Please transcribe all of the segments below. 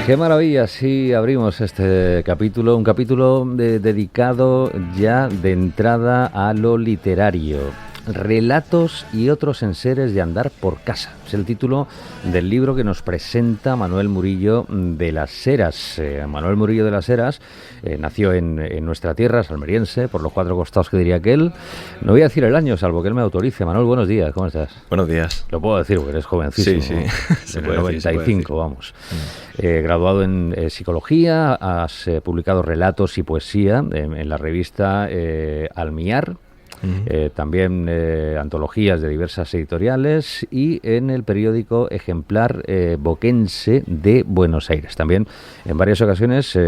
Qué maravilla, sí, abrimos este capítulo, un capítulo dedicado ya de entrada a lo literario. Relatos y otros enseres de andar por casa. Es el título del libro que nos presenta Manuel Murillo de las Heras. Manuel Murillo de las Heras nació en nuestra tierra, salmeriense, por los cuatro costados que diría aquel. No voy a decir el año, salvo que él me autorice. Manuel, buenos días, ¿cómo estás? Buenos días. Lo puedo decir porque eres jovencísimo. Sí, sí. En el 95, vamos. Graduado en psicología, has publicado relatos y poesía en la revista Almiar. También antologías de diversas editoriales y en el periódico Ejemplar Boquense de Buenos Aires. También en varias ocasiones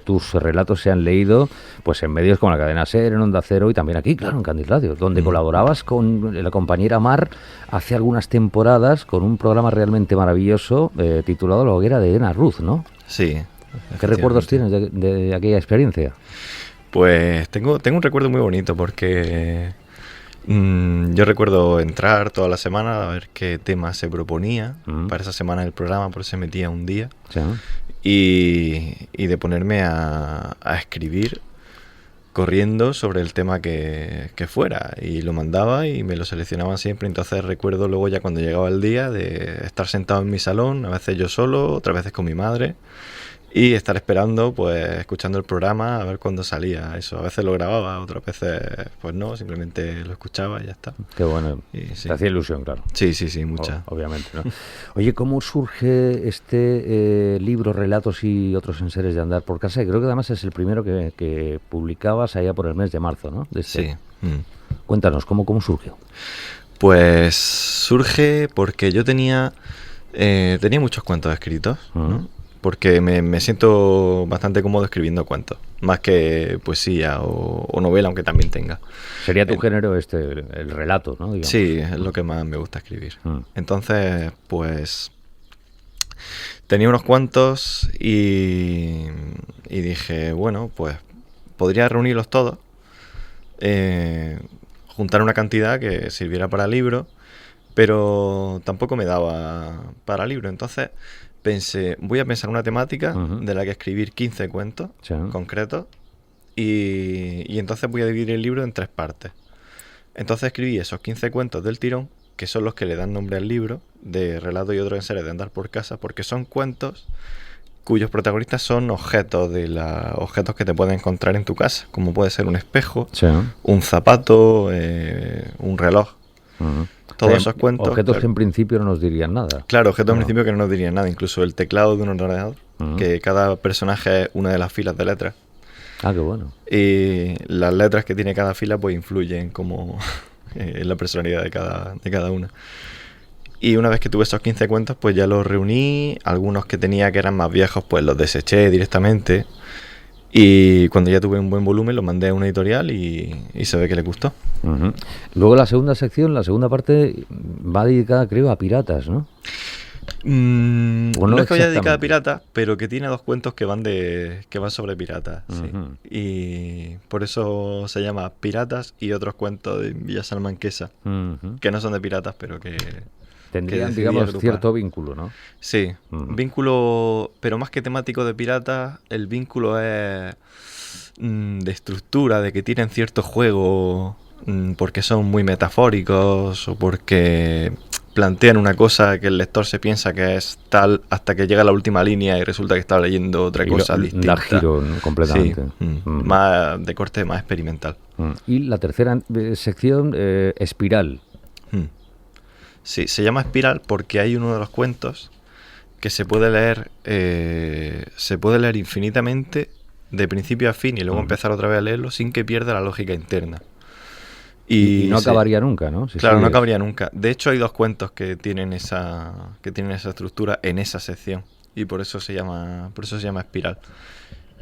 tus relatos se han leído pues en medios como la cadena SER, en Onda Cero y también aquí, claro, en Candil Radio, donde colaborabas con la compañera Mar hace algunas temporadas con un programa realmente maravilloso titulado La hoguera de Elena Ruz, ¿no? Sí. ¿Qué recuerdos tienes de aquella experiencia? Pues tengo un recuerdo muy bonito porque yo recuerdo entrar toda la semana a ver qué tema se proponía para esa semana del programa, por eso se metía un día, Sí. y de ponerme a escribir corriendo sobre el tema que fuera, y lo mandaba y me lo seleccionaban siempre. Entonces recuerdo luego ya cuando llegaba el día de estar sentado en mi salón, a veces yo solo, otras veces con mi madre, y estar esperando, pues escuchando el programa a ver cuándo salía eso. A veces lo grababa, otras veces pues no, simplemente lo escuchaba y ya está. Qué bueno, Y sí. te hacía ilusión, claro. Sí, mucha. Obviamente, ¿no? Oye, ¿cómo surge este libro, Relatos y otros enseres de andar por casa? Y creo que además es el primero que publicabas allá por el mes de marzo, ¿no? Sí. Cuéntanos, ¿cómo surgió? Pues surge porque yo tenía muchos cuentos escritos, ¿no? Porque me siento bastante cómodo escribiendo cuentos, más que poesía o novela, aunque también tenga. Sería tu género el relato, ¿no? Digamos. Sí, es lo que más me gusta escribir. Entonces, pues tenía unos cuantos y dije, bueno, pues podría reunirlos todos, juntar una cantidad que sirviera para libro, pero tampoco me daba para libro. Entonces pensé, voy a pensar una temática de la que escribir 15 cuentos concretos y entonces voy a dividir el libro en 3 partes. Entonces escribí esos 15 cuentos del tirón, que son los que le dan nombre al libro, de Relatos y otros enseres de andar por casa, porque son cuentos cuyos protagonistas son objetos que te puedes encontrar en tu casa, como puede ser un espejo, un zapato, un reloj. Todos esos cuentos. Objetos que en principio no nos dirían nada. Claro, objetos en principio que no nos dirían nada. Incluso el teclado de un ordenador, que cada personaje es una de las filas de letras. Ah, qué bueno. Y las letras que tiene cada fila pues influyen como en la personalidad de cada una. Y una vez que tuve esos 15 cuentos, pues ya los reuní. Algunos que tenía que eran más viejos, pues los deseché directamente. Y cuando ya tuve un buen volumen, lo mandé a una editorial y se ve que le gustó. Luego la segunda sección, la segunda parte, va dedicada, creo, a piratas, ¿no? No es que vaya dedicada a piratas, pero que tiene 2 cuentos que van sobre piratas. Sí. Y por eso se llama Piratas y otros cuentos de Villa Salamanquesa, que no son de piratas, pero que tendrían, digamos, cierto vínculo, ¿no? Sí, vínculo, pero más que temático de piratas, el vínculo es de estructura, de que tienen cierto juego, porque son muy metafóricos o porque plantean una cosa que el lector se piensa que es tal hasta que llega a la última línea y resulta que está leyendo otra cosa distinta. Da giro completamente. Sí, más de corte más experimental. Y la tercera sección, Espiral. Sí, se llama Espiral porque hay uno de los cuentos que se puede leer infinitamente de principio a fin y luego empezar otra vez a leerlo sin que pierda la lógica interna. Y no acabaría nunca, ¿no? Claro, no acabaría nunca. De hecho, hay 2 cuentos que tienen esa estructura en esa sección y por eso se llama Espiral.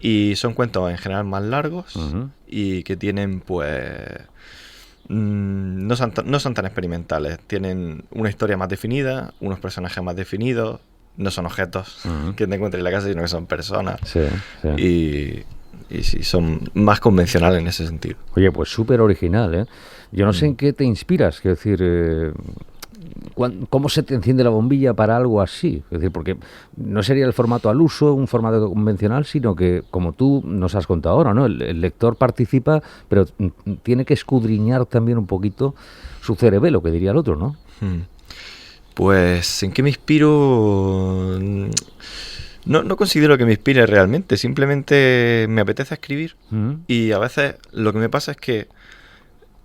Y son cuentos en general más largos y que tienen, pues, no son tan experimentales. Tienen una historia más definida, unos personajes más definidos. No son objetos que te encuentres en la casa, sino que son personas. Y sí, son más convencionales en ese sentido. Oye, pues súper original, ¿eh? Yo no sé en qué te inspiras, quiero decir, ¿cómo se te enciende la bombilla para algo así? Es decir, porque no sería el formato al uso, un formato convencional, sino que, como tú nos has contado ahora, ¿no? El lector participa, pero tiene que escudriñar también un poquito su cerebelo, que diría el otro, ¿no? Pues, ¿en qué me inspiro? No considero que me inspire realmente, simplemente me apetece escribir y a veces lo que me pasa es que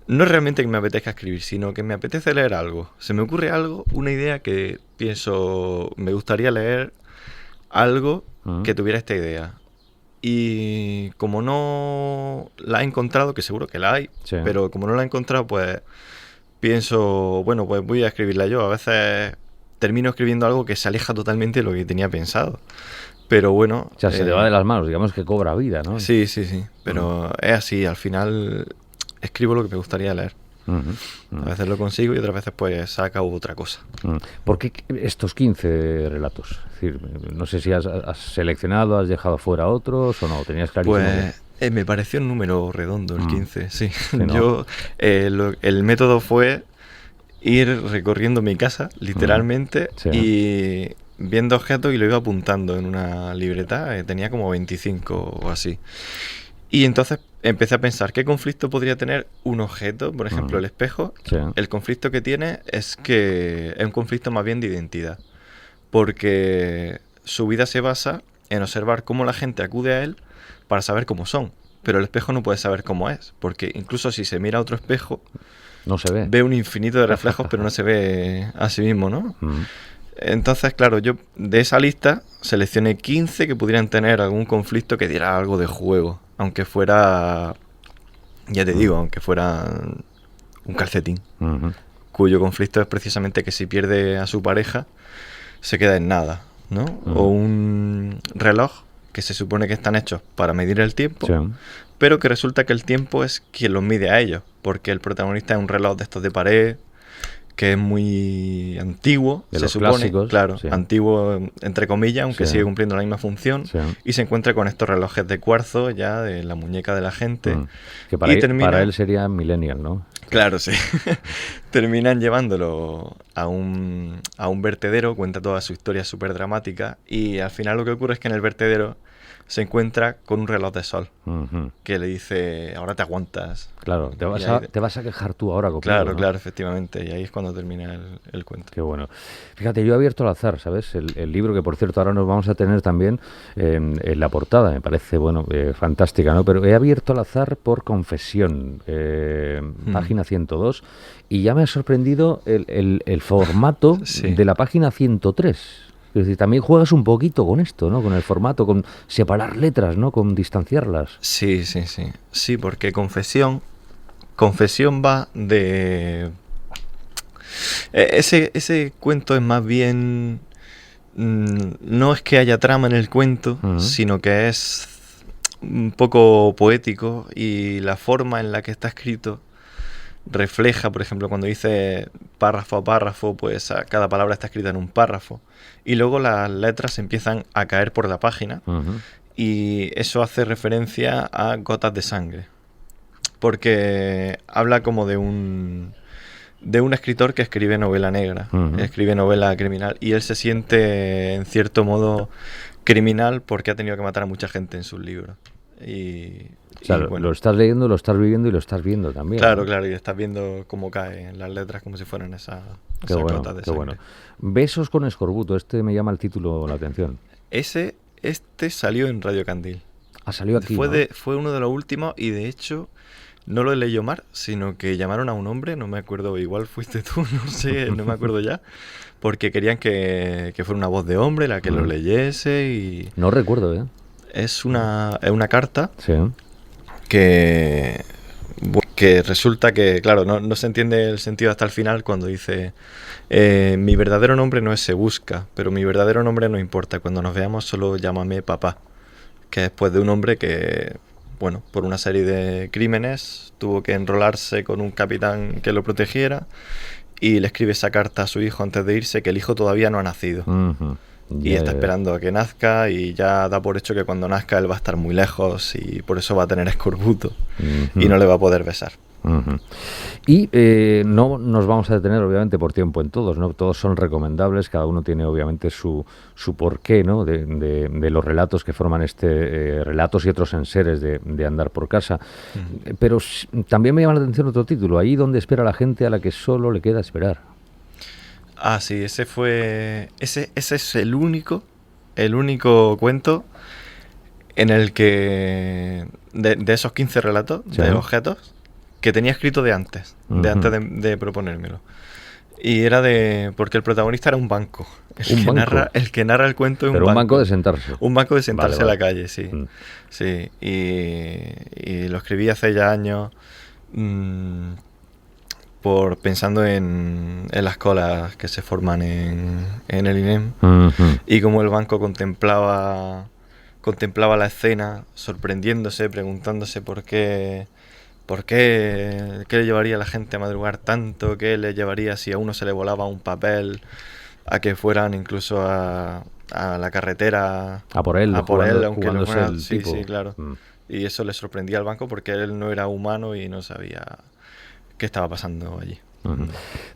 no es realmente que me apetezca escribir, sino que me apetece leer algo. Se me ocurre algo, una idea que pienso, me gustaría leer algo que tuviera esta idea. Y como no la he encontrado, que seguro que la hay, pero como no la he encontrado, pues pienso, bueno, pues voy a escribirla yo. A veces termino escribiendo algo que se aleja totalmente de lo que tenía pensado. Pero bueno... O sea, se te va de las manos, digamos que cobra vida, ¿no? Sí. Pero es así, al final escribo lo que me gustaría leer. A veces lo consigo y otras veces pues saca otra cosa. ¿Por qué estos 15 relatos? Es decir, no sé si has seleccionado, has dejado fuera otros o no, tenías clarísimo. Pues me pareció un número redondo el 15, sí. ¿No? Yo, el método fue ir recorriendo mi casa, literalmente, y viendo objetos y lo iba apuntando en una libreta, tenía como 25 o así. Y entonces empecé a pensar, ¿qué conflicto podría tener un objeto? Por ejemplo, el espejo. El conflicto que tiene es que es un conflicto más bien de identidad. Porque su vida se basa en observar cómo la gente acude a él para saber cómo son. Pero el espejo no puede saber cómo es. Porque incluso si se mira a otro espejo, no se ve. Ve un infinito de reflejos, pero no se ve a sí mismo, ¿no? Entonces, claro, yo de esa lista seleccioné 15 que pudieran tener algún conflicto que diera algo de juego. Aunque fuera, ya te digo, aunque fuera un calcetín, cuyo conflicto es precisamente que si pierde a su pareja, se queda en nada, ¿no? O un reloj, que se supone que están hechos para medir el tiempo, pero que resulta que el tiempo es quien los mide a ellos, porque el protagonista es un reloj de estos de pared, que es muy antiguo, de se los supone, clásicos, claro, antiguo entre comillas, aunque sigue cumpliendo la misma función, y se encuentra con estos relojes de cuarzo ya de la muñeca de la gente. Que para él sería millennial, ¿no? Claro, sí. Terminan llevándolo a un vertedero, cuenta toda su historia súper dramática, y al final lo que ocurre es que en el vertedero se encuentra con un reloj de sol que le dice, ahora te aguantas. Claro, te vas a quejar tú ahora. Claro, ¿no? Claro, efectivamente. Y ahí es cuando termina el cuento. Qué bueno. Fíjate, yo he abierto al azar, ¿sabes? El libro que, por cierto, ahora nos vamos a tener también en la portada. Me parece, bueno, fantástica, ¿no? Pero he abierto al azar por Confesión, página 102, y ya me ha sorprendido el formato de la página 103. Es decir, también juegas un poquito con esto, ¿no? Con el formato, con separar letras, ¿no? Con distanciarlas. Sí. Sí, porque Confesión va de... Ese cuento es más bien... No es que haya trama en el cuento, sino que es un poco poético y la forma en la que está escrito refleja, por ejemplo, cuando dice párrafo a párrafo, pues cada palabra está escrita en un párrafo. Y luego las letras empiezan a caer por la página y eso hace referencia a gotas de sangre. Porque habla como de un escritor que escribe novela negra, escribe novela criminal, y él se siente, en cierto modo, criminal porque ha tenido que matar a mucha gente en sus libros. O sea, bueno, lo estás leyendo, lo estás viviendo y lo estás viendo también. Claro, y estás viendo cómo caen las letras como si fueran esas gotas de sangre. Bueno. Besos con escorbuto, este me llama el título la atención. Este salió en Radio Candil. Salió aquí, Fue uno de los últimos y de hecho no lo leí Omar, sino que llamaron a un hombre, no me acuerdo, igual fuiste tú, no sé, no me acuerdo ya, porque querían que fuera una voz de hombre la que lo leyese y... No recuerdo, ¿eh? Es una carta que resulta que, claro, no se entiende el sentido hasta el final cuando dice mi verdadero nombre no es Se Busca, pero mi verdadero nombre no importa, cuando nos veamos solo llámame papá, que es pues de un hombre que, bueno, por una serie de crímenes tuvo que enrolarse con un capitán que lo protegiera y le escribe esa carta a su hijo antes de irse, que el hijo todavía no ha nacido. Y está esperando a que nazca y ya da por hecho que cuando nazca él va a estar muy lejos y por eso va a tener escorbuto y no le va a poder besar. Y no nos vamos a detener, obviamente, por tiempo en todos, ¿no? Todos son recomendables, cada uno tiene, obviamente, su porqué, ¿no? De los relatos que forman relatos y otros enseres de Andar por casa. Pero también me llama la atención otro título, Allí donde espera la gente a la que solo le queda esperar. Ah, sí, ese es el único cuento en el que, de esos 15 relatos, ¿sí?, de objetos, que tenía escrito de antes de proponérmelo. Y era porque el protagonista era un banco. El que narra el cuento es un banco. Pero un banco de sentarse. Un banco de sentarse en la calle, sí. Sí, y lo escribí hace ya años, pensando en las colas que se forman en el INEM, y como el banco contemplaba la escena, sorprendiéndose, preguntándose qué le llevaría a la gente a madrugar tanto, qué le llevaría si a uno se le volaba un papel, a que fueran incluso a la carretera a por él, aunque lo fueran, sí, claro. Y eso le sorprendía al banco porque él no era humano y no sabía qué estaba pasando allí.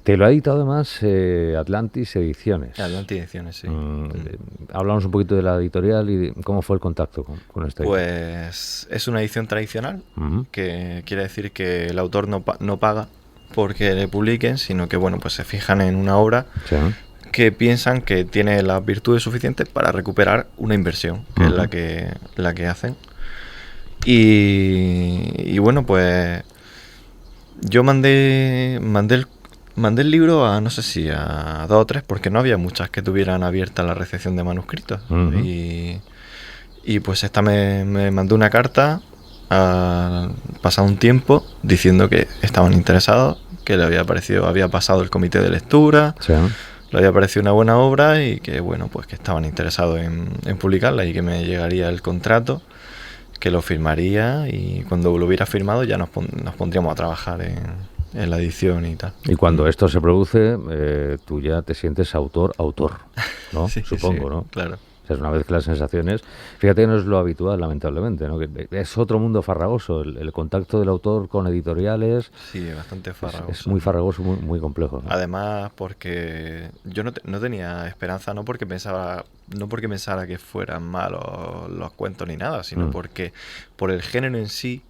Te lo ha editado además Atlantis Ediciones. Atlantis Ediciones, sí. Hablamos un poquito de la editorial y cómo fue el contacto con esta edición. Pues es una edición tradicional, que quiere decir que el autor no paga porque le publiquen, sino que pues se fijan en una obra, sí, que piensan que tiene las virtudes suficientes para recuperar una inversión, que es la que hacen. Y pues yo mandé el libro a, no sé si a 2 o 3, porque no había muchas que tuvieran abierta la recepción de manuscritos. Y pues esta me mandó una carta, pasado un tiempo, diciendo que estaban interesados, que le había pasado el comité de lectura, sí, le había parecido una buena obra y que pues que estaban interesados en publicarla y que me llegaría el contrato, que lo firmaría, y cuando lo hubiera firmado ya nos pondríamos a trabajar en la edición y tal. Y cuando esto se produce, tú ya te sientes autor, ¿no? Sí, supongo, sí, ¿no? Claro. O sea, es una vez que las sensaciones... Fíjate que no es lo habitual, lamentablemente, ¿no? Que es otro mundo farragoso, el contacto del autor con editoriales. Sí, bastante farragoso. Es muy farragoso, muy, muy complejo, ¿no? Además, porque yo no tenía esperanza, no porque pensara que fueran malos los cuentos ni nada, sino porque por el género en sí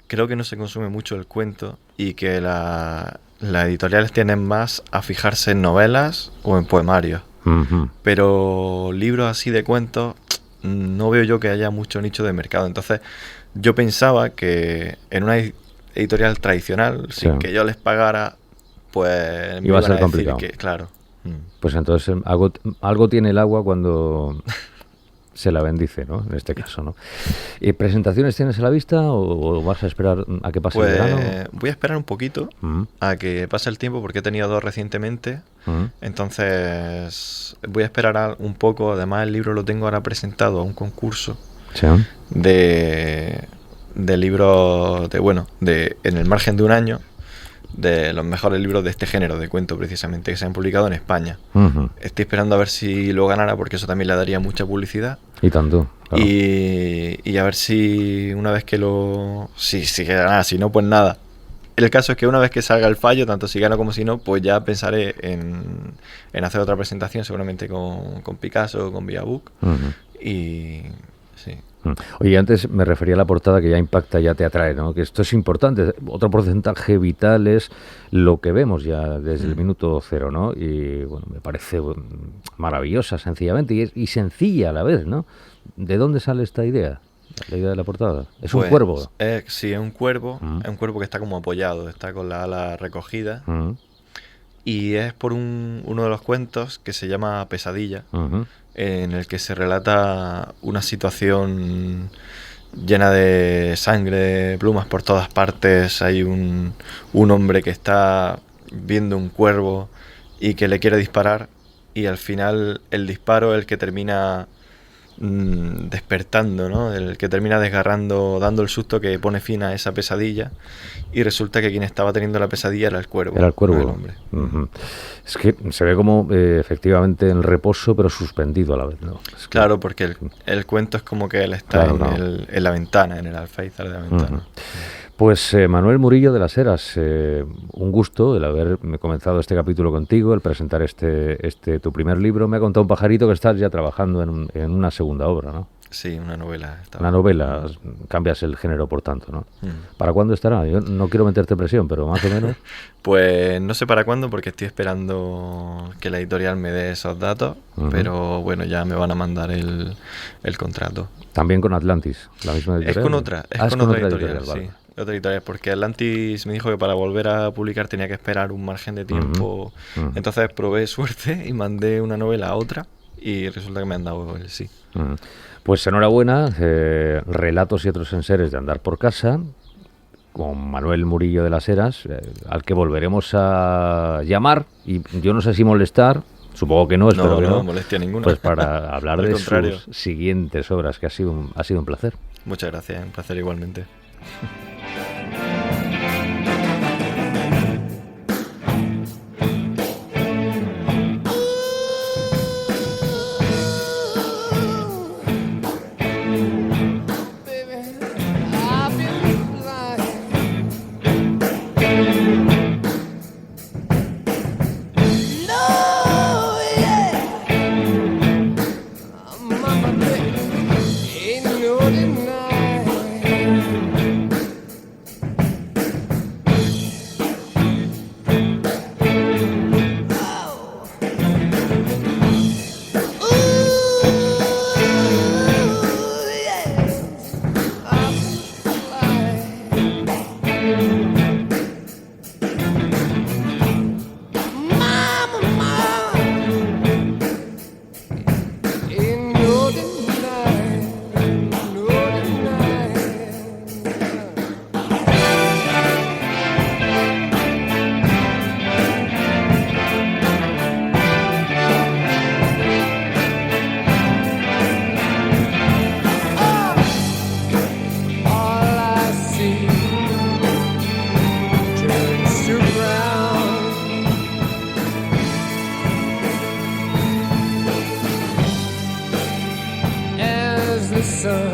creo que no se consume mucho el cuento, y que las editoriales tienden más a fijarse en novelas o en poemarios. Pero libros así de cuentos no veo yo que haya mucho nicho de mercado. Entonces yo pensaba que en una editorial tradicional, sí, sin que yo les pagara, pues iba a ser complicado. Claro. Pues entonces algo tiene el agua cuando se la bendice, ¿no? En este caso, ¿no? ¿Presentaciones tienes a la vista o vas a esperar a que pase el verano? Voy a esperar un poquito a que pase el tiempo, porque he tenido 2 recientemente. Entonces voy a esperar un poco. Además, el libro lo tengo ahora presentado a un concurso, ¿sí?, de libros en el margen de un año, de los mejores libros de este género de cuento, precisamente, que se han publicado en España. Estoy esperando a ver si lo ganara, porque eso también le daría mucha publicidad. Y tanto. Claro. Y a ver si una vez que si ganara, si no, pues nada. El caso es que una vez que salga el fallo, tanto si gano como si no, pues ya pensaré en hacer otra presentación, seguramente con Picasso, con Viabook. Y sí. Oye, antes me refería a la portada, que ya impacta, ya te atrae, ¿no? Que esto es importante. Otro porcentaje vital es lo que vemos ya desde el minuto 0, ¿no? Y me parece maravillosa, sencillamente, y sencilla a la vez, ¿no? ¿De dónde sale esta idea? La idea de la portada. ¿Es un cuervo? Sí, es un cuervo. Es un cuervo que está como apoyado, está con la ala recogida. Y es por uno de los cuentos que se llama Pesadilla, en el que se relata una situación llena de sangre, plumas por todas partes. Hay un hombre que está viendo un cuervo y que le quiere disparar, y al final el disparo es el que termina despertando, ¿no? El que termina desgarrando, dando el susto que pone fin a esa pesadilla, y resulta que quien estaba teniendo la pesadilla era el cuervo. Era el cuervo. El hombre. Es que se ve como efectivamente en reposo, pero suspendido a la vez, ¿no? Claro, porque el cuento es como que él está en la ventana, en el alféizar de la ventana. Pues Manuel Murillo de las Heras, un gusto el haber comenzado este capítulo contigo, el presentar este tu primer libro. Me ha contado un pajarito que estás ya trabajando en una segunda obra, ¿no? Sí, una novela. Una novela, cambias el género por tanto, ¿no? ¿Para cuándo estará? Yo no quiero meterte presión, pero más o menos... Pues no sé para cuándo, porque estoy esperando que la editorial me dé esos datos, pero bueno, ya me van a mandar el contrato. ¿También con Atlantis, la misma editorial? Es con otra editorial, vale. Sí. Otra editorial, porque Atlantis me dijo que para volver a publicar tenía que esperar un margen de tiempo. Entonces probé suerte y mandé una novela a otra y resulta que me han dado el sí. Pues enhorabuena, Relatos y otros enseres de andar por casa, con Manuel Murillo de las Heras, al que volveremos a llamar, y yo no sé si molestar, supongo que no, espero que no. No molestia ninguna. Pues para hablar de sus siguientes obras, que ha sido un placer. Muchas gracias, un placer igualmente. sun